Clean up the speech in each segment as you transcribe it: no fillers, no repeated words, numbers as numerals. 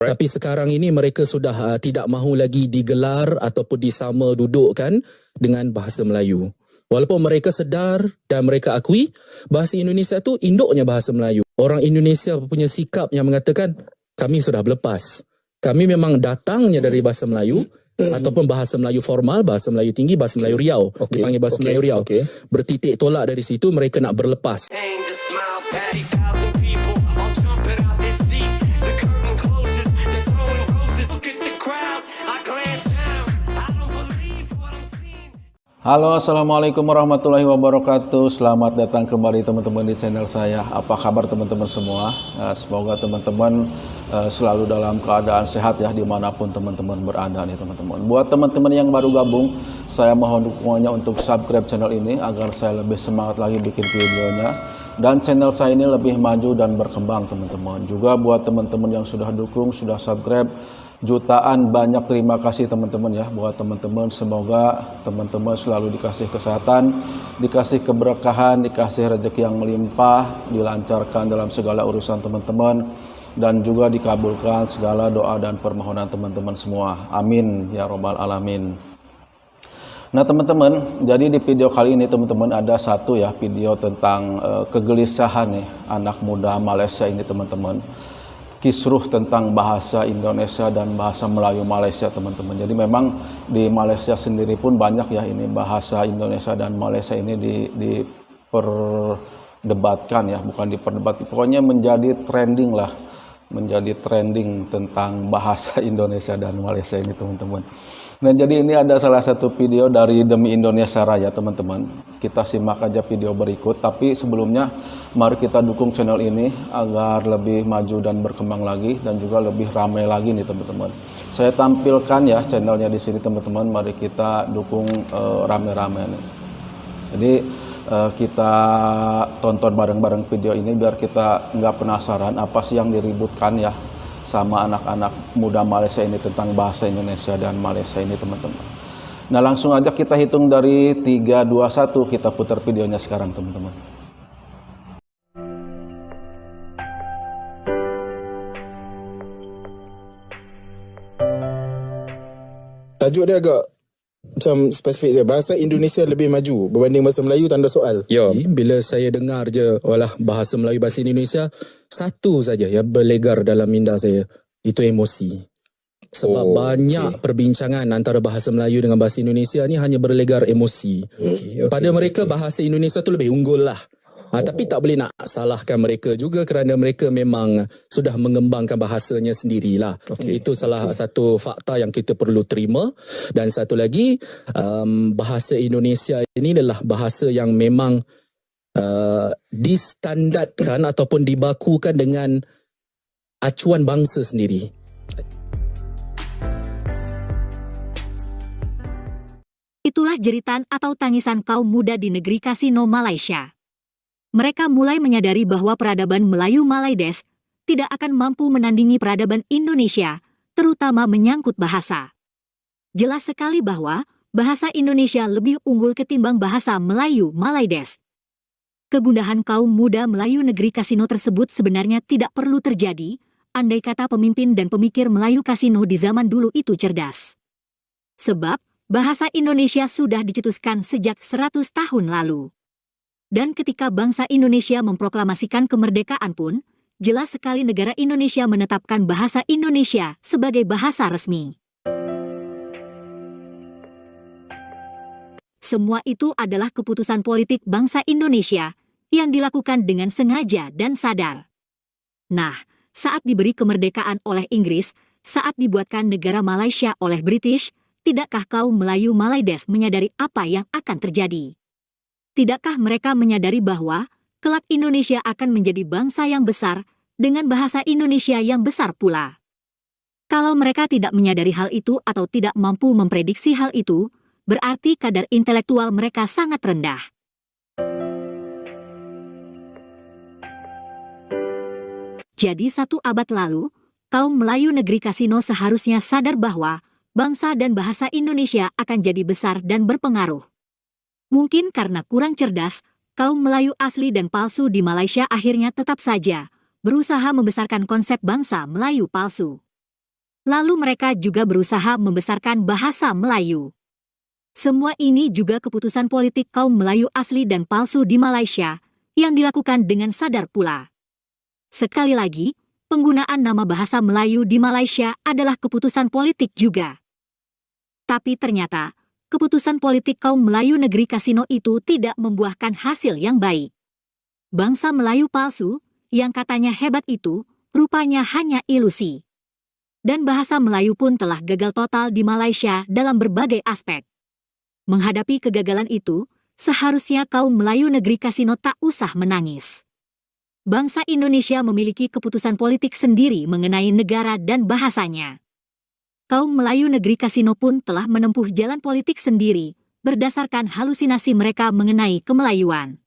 Tapi sekarang ini mereka sudah tidak mahu lagi digelar ataupun disama dudukkan dengan bahasa Melayu. Walaupun mereka sedar dan mereka akui bahasa Indonesia tu induknya bahasa Melayu. Orang Indonesia punya sikap yang mengatakan kami sudah berlepas. Kami memang datangnya dari bahasa Melayu ataupun bahasa Melayu formal, bahasa Melayu tinggi, bahasa Melayu Riau. Dipanggil bahasa Melayu Riau. Bertitik tolak dari situ mereka nak berlepas. Halo, assalamualaikum warahmatullahi wabarakatuh. Selamat datang kembali teman-teman di channel saya. Apa kabar teman-teman semua? Semoga teman-teman selalu dalam keadaan sehat ya, dimanapun teman-teman berada nih teman-teman. Buat teman-teman yang baru gabung, saya mohon dukungannya untuk subscribe channel ini agar saya lebih semangat lagi bikin videonya dan channel saya ini lebih maju dan berkembang teman-teman. Juga buat teman-teman yang sudah dukung, sudah subscribe, jutaan banyak terima kasih teman-teman ya. Buat teman-teman, semoga teman-teman selalu dikasih kesehatan, dikasih keberkahan, dikasih rezeki yang melimpah, dilancarkan dalam segala urusan teman-teman, dan juga dikabulkan segala doa dan permohonan teman-teman semua. Amin ya robbal alamin. Nah teman-teman, jadi di video kali ini teman-teman ada satu ya video tentang kegelisahan nih anak muda Malaysia ini teman-teman. Kisruh tentang bahasa Indonesia dan bahasa Melayu Malaysia teman-teman. Jadi memang di Malaysia sendiri pun banyak ya ini bahasa Indonesia dan Malaysia ini diperdebatkan ya, bukan diperdebatkan, pokoknya menjadi trending lah, menjadi trending tentang bahasa Indonesia dan Malaysia ini teman-teman. Nah jadi ini ada salah satu video dari Demi Indonesia Raya teman-teman. Kita simak aja video berikut, tapi sebelumnya mari kita dukung channel ini agar lebih maju dan berkembang lagi dan juga lebih ramai lagi nih teman-teman. Saya tampilkan ya channelnya di sini teman-teman, mari kita dukung rame-rame nih. Jadi kita tonton bareng-bareng video ini biar kita nggak penasaran apa sih yang diributkan ya sama anak-anak muda Malaysia ini tentang bahasa Indonesia dan Malaysia ini teman-teman. Nah langsung aja kita hitung dari 3, 2, 1, kita putar videonya sekarang teman-teman. Tajuk dia agak macam spesifik je. Bahasa Indonesia lebih maju berbanding bahasa Melayu, tanda soal. Bila saya dengar je walah bahasa Melayu bahasa Indonesia, satu saja yang berlegar dalam minda saya, itu emosi. Sebab banyak perbincangan antara bahasa Melayu dengan bahasa Indonesia ni hanya berlegar emosi. Pada mereka bahasa Indonesia tu lebih unggul lah. Tapi tak boleh nak salahkan mereka juga kerana mereka memang sudah mengembangkan bahasanya sendirilah. Itu salah satu fakta yang kita perlu terima. Dan satu lagi, bahasa Indonesia ini adalah bahasa yang memang distandarkan ataupun dibakukan dengan acuan bangsa sendiri. Itulah jeritan atau tangisan kaum muda di negeri Kasino Malaysia. Mereka mulai menyadari bahwa peradaban Melayu Malaydes tidak akan mampu menandingi peradaban Indonesia, terutama menyangkut bahasa. Jelas sekali bahwa bahasa Indonesia lebih unggul ketimbang bahasa Melayu Malaydes. Kegundahan kaum muda Melayu negeri Kasino tersebut sebenarnya tidak perlu terjadi, andai kata pemimpin dan pemikir Melayu Kasino di zaman dulu itu cerdas. Sebab, bahasa Indonesia sudah dicetuskan sejak 100 tahun lalu. Dan ketika bangsa Indonesia memproklamasikan kemerdekaan pun, jelas sekali negara Indonesia menetapkan bahasa Indonesia sebagai bahasa resmi. Semua itu adalah keputusan politik bangsa Indonesia yang dilakukan dengan sengaja dan sadar. Nah, saat diberi kemerdekaan oleh Inggris, saat dibuatkan negara Malaysia oleh British, tidakkah kaum Melayu Malaydes menyadari apa yang akan terjadi? Tidakkah mereka menyadari bahwa kelak Indonesia akan menjadi bangsa yang besar dengan bahasa Indonesia yang besar pula? Kalau mereka tidak menyadari hal itu atau tidak mampu memprediksi hal itu, berarti kadar intelektual mereka sangat rendah. Jadi 1 abad lalu, kaum Melayu negeri Kasino seharusnya sadar bahwa bangsa dan bahasa Indonesia akan jadi besar dan berpengaruh. Mungkin karena kurang cerdas, kaum Melayu asli dan palsu di Malaysia akhirnya tetap saja berusaha membesarkan konsep bangsa Melayu palsu. Lalu mereka juga berusaha membesarkan bahasa Melayu. Semua ini juga keputusan politik kaum Melayu asli dan palsu di Malaysia yang dilakukan dengan sadar pula. Sekali lagi, penggunaan nama bahasa Melayu di Malaysia adalah keputusan politik juga. Tapi ternyata, keputusan politik kaum Melayu negeri Kasino itu tidak membuahkan hasil yang baik. Bangsa Melayu palsu, yang katanya hebat itu, rupanya hanya ilusi. Dan bahasa Melayu pun telah gagal total di Malaysia dalam berbagai aspek. Menghadapi kegagalan itu, seharusnya kaum Melayu negeri Kasino tak usah menangis. Bangsa Indonesia memiliki keputusan politik sendiri mengenai negara dan bahasanya. Kaum Melayu negeri Kasino pun telah menempuh jalan politik sendiri berdasarkan halusinasi mereka mengenai kemelayuan.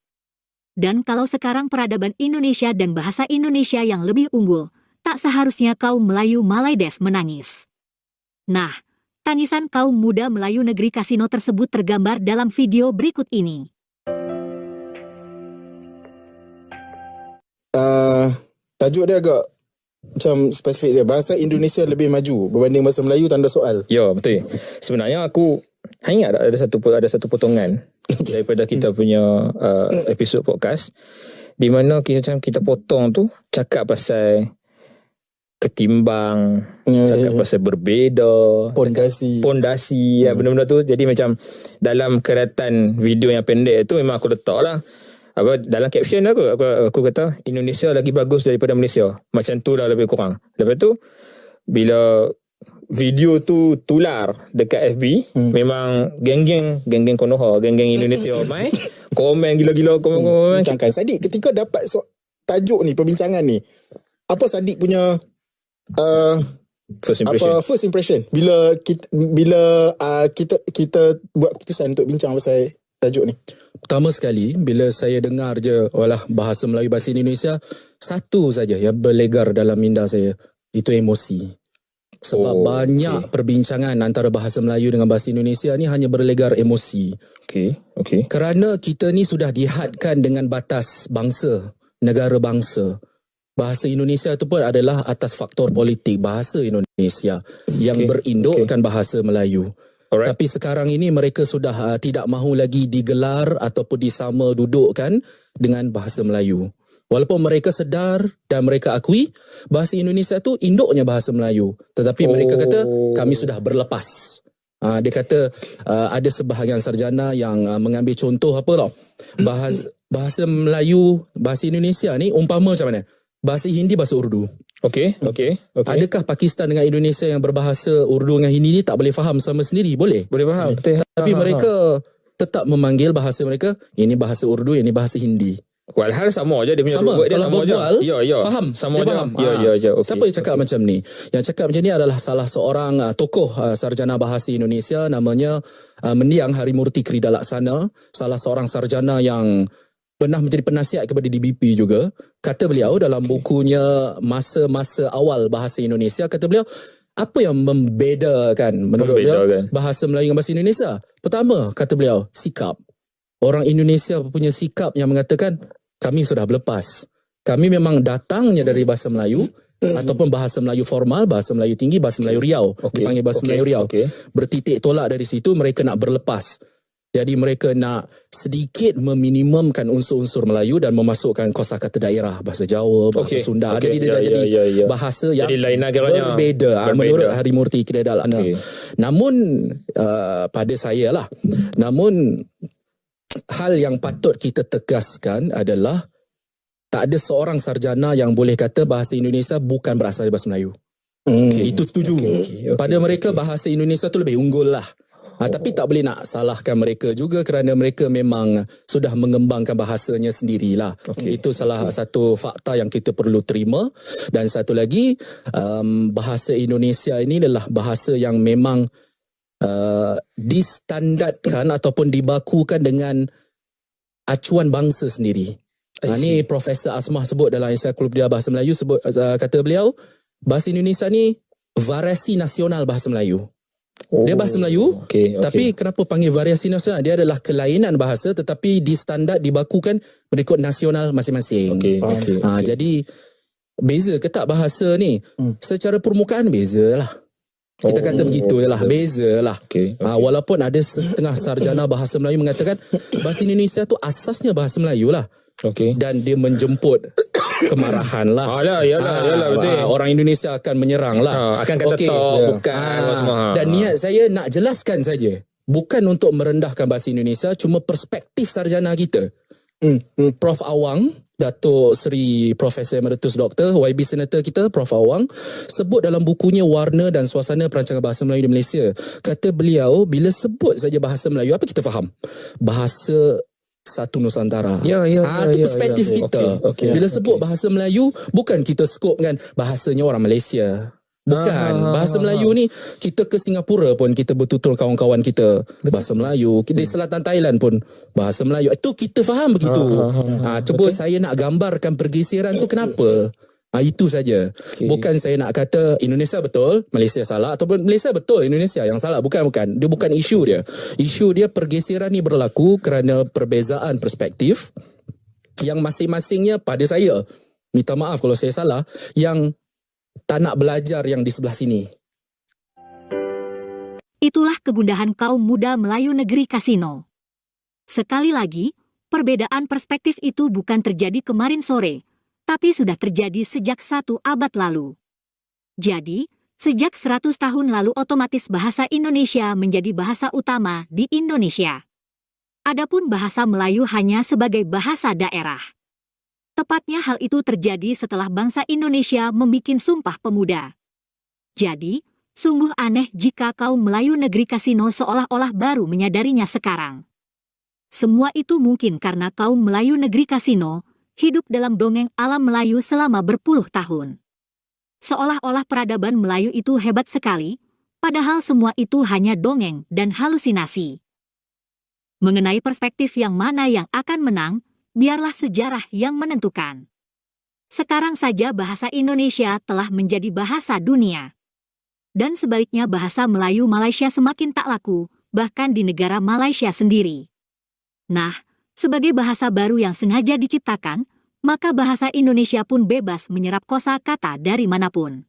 Dan kalau sekarang peradaban Indonesia dan bahasa Indonesia yang lebih unggul, tak seharusnya kaum Melayu Malaides menangis. Nah, tangisan kaum muda Melayu negeri Kasino tersebut tergambar dalam video berikut ini. Tajuk dia agak macam spesifik je. Bahasa Indonesia lebih maju berbanding bahasa Melayu, tanda soal. Ya, betul. Sebenarnya aku ingat ada satu potongan daripada kita punya episod podcast di mana kita potong tu cakap pasal ketimbang, cakap pasal berbeza, pondasi benda-benda tu. Jadi macam dalam keratan video yang pendek tu memang aku letak lah dalam caption aku kata Indonesia lagi bagus daripada Malaysia. Macam tu lah lebih kurang. Lepas tu bila video tu tular dekat FB, memang geng-geng Konoha, geng-geng Indonesia mai komen gila-gila komen. Bincangkan Sadiq, ketika dapat tajuk ni, perbincangan ni, apa Sadiq punya first impression bila kita buat keputusan untuk bincang pasal tajuk ni? Pertama sekali, bila saya dengar je bahasa Melayu, bahasa Indonesia, satu saja yang berlegar dalam minda saya, itu emosi. Sebab banyak perbincangan antara bahasa Melayu dengan bahasa Indonesia ni hanya berlegar emosi. Okay. Kerana kita ni sudah dihadkan dengan batas bangsa, negara bangsa. Bahasa Indonesia itu pun adalah atas faktor politik bahasa Indonesia yang berindukkan bahasa Melayu. Alright. Tapi sekarang ini mereka sudah tidak mahu lagi digelar ataupun disama dudukkan dengan bahasa Melayu. Walaupun mereka sedar dan mereka akui bahasa Indonesia tu induknya bahasa Melayu. Tetapi mereka kata kami sudah berlepas. Dia kata ada sebahagian sarjana yang mengambil contoh bahasa Melayu, bahasa Indonesia ni umpama macam mana? Bahasa Hindi, bahasa Urdu. Okay. Adakah Pakistan dengan Indonesia yang berbahasa Urdu dengan Hindi ni tak boleh faham sama sendiri? Boleh faham. Tapi mereka tetap memanggil bahasa mereka, ini bahasa Urdu, ini bahasa Hindi. Walhal sama aja dia punya sama. dia Kalau sama aja. Ya. Faham. Sama dia aja. faham. Ya. Okay. Siapa yang cakap macam ni? Yang cakap macam ni adalah salah seorang tokoh sarjana bahasa Indonesia, namanya Mendiang Harimurti Kridalaksana, salah seorang sarjana yang pernah menjadi penasihat kepada DBP juga. Kata beliau dalam bukunya Masa-Masa Awal Bahasa Indonesia, kata beliau, apa yang membedakan menurut beliau bahasa Melayu dengan bahasa Indonesia? Pertama, kata beliau, sikap. Orang Indonesia punya sikap yang mengatakan kami sudah berlepas. Kami memang datangnya dari bahasa Melayu ataupun bahasa Melayu formal, bahasa Melayu tinggi, bahasa Melayu Riau. Dipanggil bahasa Melayu Riau. Bertitik tolak dari situ, mereka nak berlepas. Jadi mereka nak sedikit meminimumkan unsur-unsur Melayu dan memasukkan kosakata daerah, bahasa Jawa, bahasa Sunda. Jadi dia dah jadi bahasa yang berbeza menurut Harimurti Kridalaksana. Namun pada saya lah, namun hal yang patut kita tegaskan adalah tak ada seorang sarjana yang boleh kata bahasa Indonesia bukan berasal dari bahasa Melayu. Itu setuju. Pada mereka bahasa Indonesia tu lebih unggul lah. Tapi tak boleh nak salahkan mereka juga kerana mereka memang sudah mengembangkan bahasanya sendirilah. Itu salah satu fakta yang kita perlu terima. Dan satu lagi, bahasa Indonesia ini adalah bahasa yang memang distandarkan ataupun dibakukan dengan acuan bangsa sendiri. Ini Profesor Asmah sebut dalam Ensiklopedia Bahasa Melayu, kata beliau, bahasa Indonesia ni variasi nasional bahasa Melayu. Dia bahasa Melayu, tapi kenapa panggil variasi nasional? Dia adalah kelainan bahasa tetapi distandard, dibakukan mengikut nasional masing-masing. Jadi beza ke tak bahasa ni? Secara permukaan beza lah. Kita kata begitu je lah, beza lah. Okay. Walaupun ada setengah sarjana bahasa Melayu mengatakan bahasa Indonesia tu asasnya bahasa Melayu lah. Okay. Dan dia menjemput kemarahan lah. Yalah, betul. Orang Indonesia akan menyerang lah. Akan kata bukan. Dan niat saya nak jelaskan saja. Bukan untuk merendahkan bahasa Indonesia, cuma perspektif sarjana kita. Prof Awang, Datuk Seri Profesor Emeritus Dr. YB Senator kita, Prof Awang, sebut dalam bukunya Warna dan Suasana Perancangan Bahasa Melayu di Malaysia. Kata beliau, bila sebut saja bahasa Melayu, apa kita faham? Bahasa satu Nusantara. Itu perspektif kita. Okay. Bila sebut bahasa Melayu, bukan kita skop kan bahasanya orang Malaysia. Bukan. Bahasa Melayu ni, kita ke Singapura pun kita bertutur kawan-kawan kita bahasa Melayu. Di selatan Thailand pun bahasa Melayu. Itu kita faham begitu. Cuba saya nak gambarkan pergeseran tu kenapa. Itu saja. Bukan saya nak kata Indonesia betul, Malaysia salah, ataupun Malaysia betul, Indonesia yang salah. Bukan. Dia bukan isu dia. Isu dia pergeseran ni berlaku kerana perbezaan perspektif yang masing-masingnya pada saya, minta maaf kalau saya salah, yang tak nak belajar yang di sebelah sini. Itulah kegundahan kaum muda Melayu negeri Kasino. Sekali lagi, perbedaan perspektif itu bukan terjadi kemarin sore, tapi sudah terjadi sejak 1 abad lalu. Jadi, sejak 100 tahun lalu otomatis bahasa Indonesia menjadi bahasa utama di Indonesia. Adapun bahasa Melayu hanya sebagai bahasa daerah. Tepatnya hal itu terjadi setelah bangsa Indonesia membikin Sumpah Pemuda. Jadi, sungguh aneh jika kaum Melayu negeri Kasino seolah-olah baru menyadarinya sekarang. Semua itu mungkin karena kaum Melayu negeri Kasino hidup dalam dongeng alam Melayu selama berpuluh tahun. Seolah-olah peradaban Melayu itu hebat sekali, padahal semua itu hanya dongeng dan halusinasi. Mengenai perspektif yang mana yang akan menang, biarlah sejarah yang menentukan. Sekarang saja bahasa Indonesia telah menjadi bahasa dunia. Dan sebaliknya bahasa Melayu Malaysia semakin tak laku, bahkan di negara Malaysia sendiri. Nah, sebagai bahasa baru yang sengaja diciptakan, maka bahasa Indonesia pun bebas menyerap kosakata dari manapun.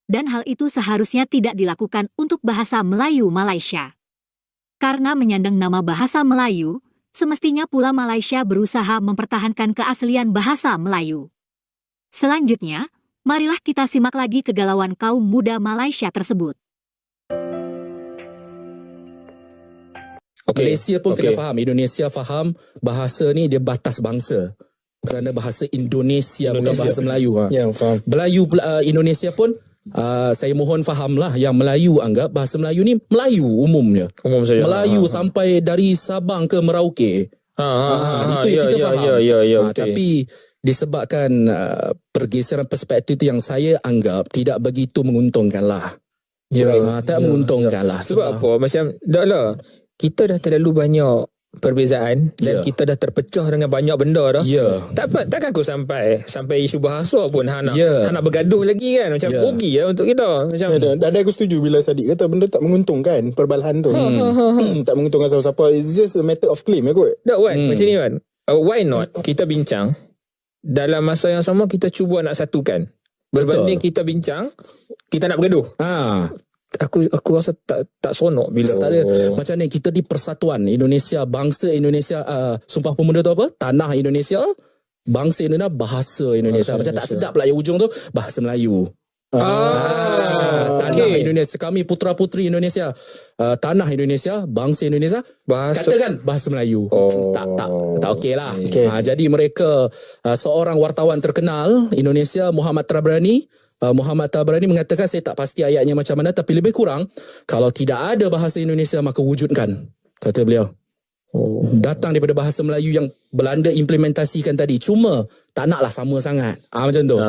Dan hal itu seharusnya tidak dilakukan untuk bahasa Melayu Malaysia. Karena menyandang nama bahasa Melayu, semestinya pula Malaysia berusaha mempertahankan keaslian bahasa Melayu. Selanjutnya, marilah kita simak lagi kegalauan kaum muda Malaysia tersebut. Malaysia pun kena faham, Indonesia faham bahasa ni dia batas bangsa. Kerana bahasa Indonesia bukan bahasa Melayu. Faham. Melayu Indonesia pun saya mohon fahamlah yang Melayu anggap bahasa Melayu ni Melayu umumnya. Melayu sampai dari Sabang ke Merauke. Itu yang kita faham. Tapi disebabkan pergeseran perspektif itu yang saya anggap tidak begitu menguntungkan lah. Tak menguntungkan lah. Sebab apa? Macam dah lah. Kita dah terlalu banyak perbezaan dan kita dah terpecah dengan banyak benda dah. Takkan kau sampai isu bahasa pun nak bergaduh lagi kan. Macam rugi untuk kita. Macam dan aku setuju bila Sadiq kata benda tak menguntungkan perbalahan tu. Tak menguntungkan siapa-siapa. It's just a matter of claim kot. Macam ni kan. Why not kita bincang dalam masa yang sama kita cuba nak satukan. Berbanding kita bincang kita nak bergaduh. Aku rasa tak sonok bila tak ada. Macam ni kita di persatuan Indonesia, bangsa Indonesia, Sumpah Pemuda tu apa? Tanah Indonesia, bangsa Indonesia, bahasa Indonesia. Macam tak sedap lah yang ujung tu bahasa Melayu. Tanah Indonesia, kami putra-putri Indonesia, tanah Indonesia, bangsa Indonesia, katakan bahasa Melayu. Tak okey lah. Jadi mereka, seorang wartawan terkenal Indonesia, Muhammad Tabrani mengatakan, saya tak pasti ayatnya macam mana, tapi lebih kurang kalau tidak ada bahasa Indonesia maka wujudkan, kata beliau. Datang daripada bahasa Melayu yang Belanda implementasikan tadi, cuma tak naklah sama sangat. Macam tu.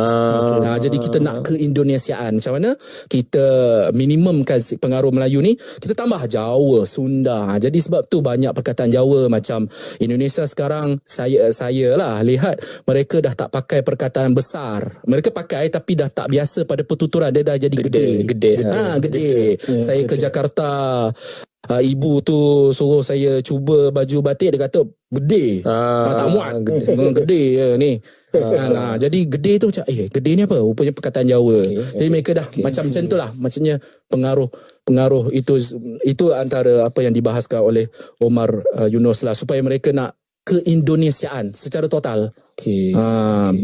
Jadi kita nak keindonesiaan. Macam mana kita minimumkan pengaruh Melayu ni, kita tambah Jawa, Sunda. Jadi sebab tu banyak perkataan Jawa. Macam Indonesia sekarang, saya lah lihat mereka dah tak pakai perkataan besar. Mereka pakai tapi dah tak biasa pada pertuturan. Dia dah jadi gede. Saya ke Jakarta ibu tu suruh saya cuba baju batik, dia kata gede. Tak muat. Gede je ni. Jadi gede tu macam gede ni apa? Rupanya perkataan Jawa. Jadi mereka dah macam tu lah. Maksudnya pengaruh itu antara apa yang dibahaskan oleh Omar Yunus lah, supaya mereka nak keindonesiaan secara total.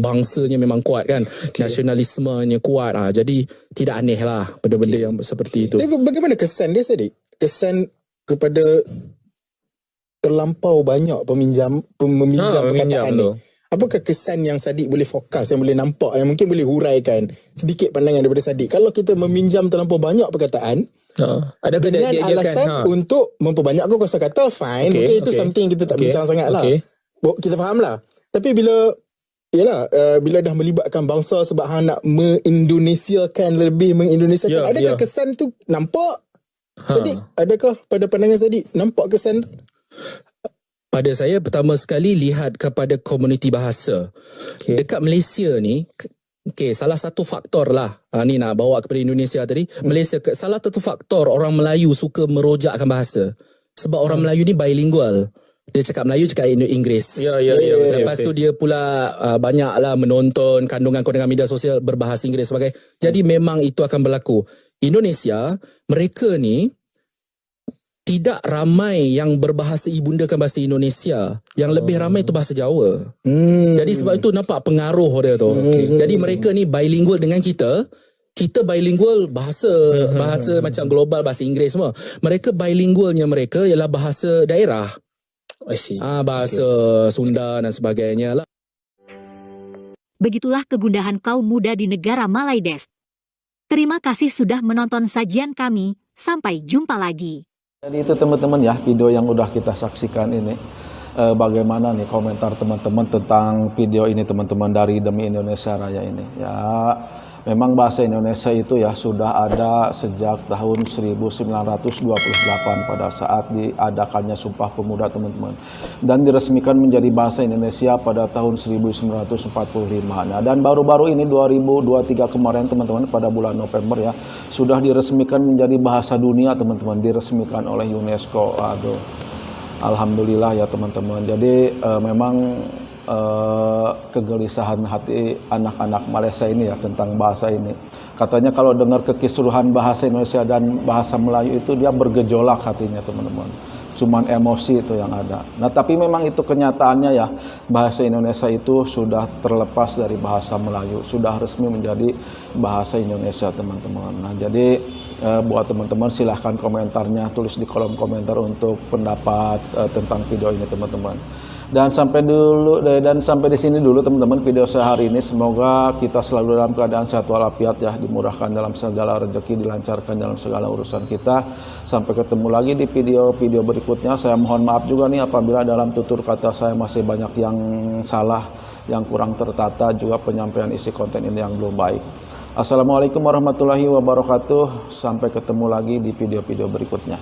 Bangsanya memang kuat kan, nasionalismenya kuat. Jadi tidak aneh lah benda-benda yang seperti itu. Tapi bagaimana kesan dia, Sadiq? Kesan kepada terlampau banyak meminjam perkataan ni. Apakah kesan yang Sadiq boleh fokus, yang boleh nampak, yang mungkin boleh huraikan sedikit pandangan daripada Sadiq? Kalau kita meminjam terlampau banyak perkataan, dengan alasan untuk memperbanyak kosakata, fine. Mungkin itu something kita tak bincang sangat lah. Kita faham lah. Tapi bila dah melibatkan bangsa sebab hang nak mengindonesiakan, adakah kesan tu nampak? Sadiq, adakah pada pandangan Sadiq nampak kesan tu? Pada saya, pertama sekali lihat kepada komuniti bahasa. Dekat Malaysia ni, salah satu faktor lah, ni nak bawa kepada Indonesia tadi, Malaysia, salah satu faktor orang Melayu suka merojakkan bahasa. Sebab orang Melayu ni bilingual. Dia cakap Melayu, cakap Inggeris. Lepas tu dia pula banyaklah menonton kandungan-kandungan media sosial berbahasa Inggeris sebagai. Jadi memang itu akan berlaku. Indonesia, mereka ni tidak ramai yang berbahasa ibundakan bahasa Indonesia. Yang lebih ramai itu bahasa Jawa. Jadi sebab itu nampak pengaruh dia tu. Jadi mereka ni bilingual dengan kita. Kita bilingual bahasa macam global, bahasa Inggeris semua. Mereka bilingualnya mereka ialah bahasa daerah. Bahasa Sunda dan sebagainya lah. Begitulah kegundahan kaum muda di negara Malaides. Terima kasih sudah menonton sajian kami. Sampai jumpa lagi. Jadi itu teman-teman ya, video yang udah kita saksikan ini. Bagaimana nih komentar teman-teman tentang video ini teman-teman dari Demi Indonesia Raya ini. Ya, memang bahasa Indonesia itu ya sudah ada sejak tahun 1928 pada saat diadakannya Sumpah Pemuda teman-teman. Dan diresmikan menjadi bahasa Indonesia pada tahun 1945. Nah, dan baru-baru ini 2023 kemarin teman-teman, pada bulan November ya, sudah diresmikan menjadi bahasa dunia teman-teman, diresmikan oleh UNESCO. Aduh, alhamdulillah ya teman-teman. Jadi memang kegelisahan hati anak-anak Malaysia ini ya tentang bahasa ini. Katanya kalau dengar kekisruhan bahasa Indonesia dan bahasa Melayu itu dia bergejolak hatinya teman-teman. Cuman emosi itu yang ada. Nah, tapi memang itu kenyataannya ya, bahasa Indonesia itu sudah terlepas dari bahasa Melayu, sudah resmi menjadi bahasa Indonesia teman-teman. Nah, jadi buat teman-teman silahkan komentarnya, tulis di kolom komentar untuk pendapat tentang video ini teman-teman. Dan sampai di sini dulu teman-teman video saya hari ini. Semoga kita selalu dalam keadaan sehat walafiat ya, dimurahkan dalam segala rezeki, dilancarkan dalam segala urusan kita. Sampai ketemu lagi di video-video berikutnya. Saya mohon maaf juga nih apabila dalam tutur kata saya masih banyak yang salah, yang kurang tertata, juga penyampaian isi konten ini yang belum baik. Assalamualaikum warahmatullahi wabarakatuh. Sampai ketemu lagi di video-video berikutnya.